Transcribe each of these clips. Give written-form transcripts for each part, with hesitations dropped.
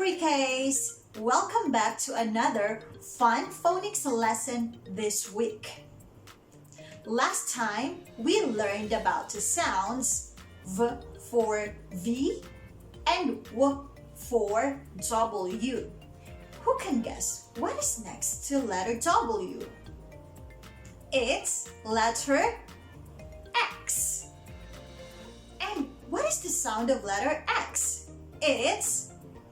pre-Ks! Welcome back to another fun phonics lesson this week. Last time, we learned about the sounds V for V and W for W. Who can guess what is next to letter W? It's letter X. And what is the sound of letter X? It's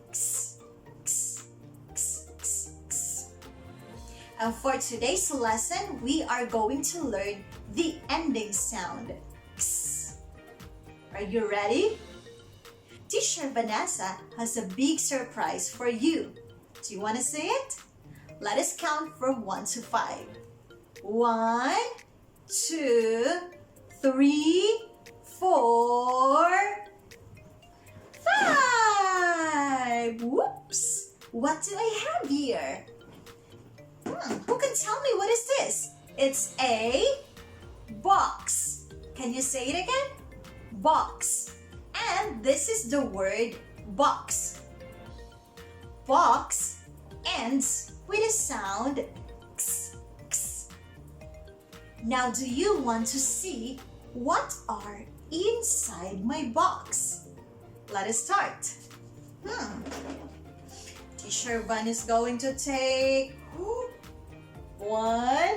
X, X, X, X, X. And for today's lesson, we are going to learn the ending sound, X. Are you ready? Teacher Vanessa has a big surprise for you. Do you want to say it? Let us count from 1 to 5. 1, 2, 3, 4, 5. Whoops! What do I have here? Who can tell me what is this? It's a box. Can you say it again? Box. And this is the word box. Box ends with a sound X, X. Now, do you want to see what are inside my box? Let us start. Teacher Van is going to take 1,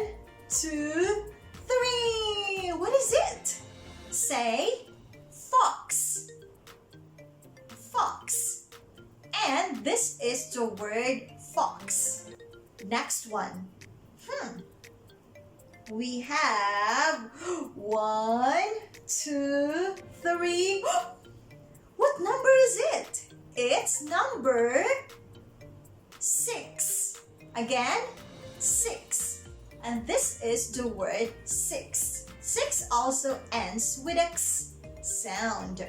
2, 3. What is it? Say fox. Fox. And this is the word fox. Next one. We have 1, 2, 3. What number is it? It's number 6. Again, 6. And this is the word 6. 6 also ends with X sound.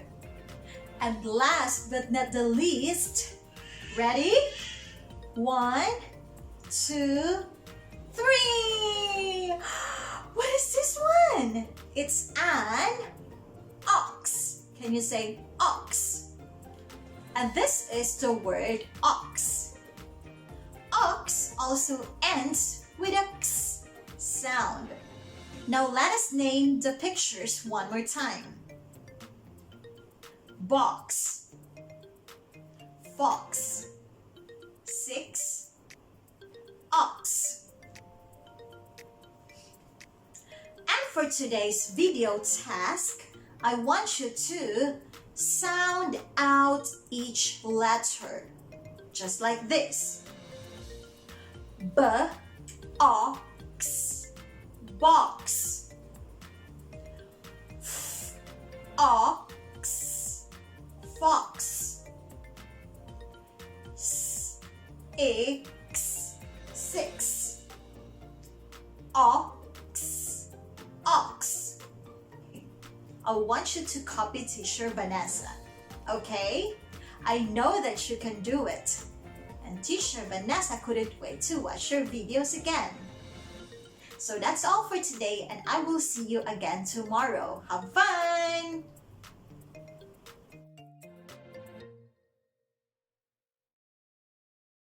And last but not the least, ready? 1, 2, 3. What is this one? It's an ox. Can you say ox? And this is the word ox. Ox also ends with X sound. Now let us name the pictures one more time. Box, fox, 6, ox. And for today's video task, I want you to sound out each letter, just like this. B, ox, box. F, ox, fox. S, X, 6. Ox, ox. I want you to copy Teacher Vanessa, okay? I know that you can do it. And Teacher Vanessa couldn't wait to watch your videos again. So that's all for today, and I will see you again tomorrow. Have fun!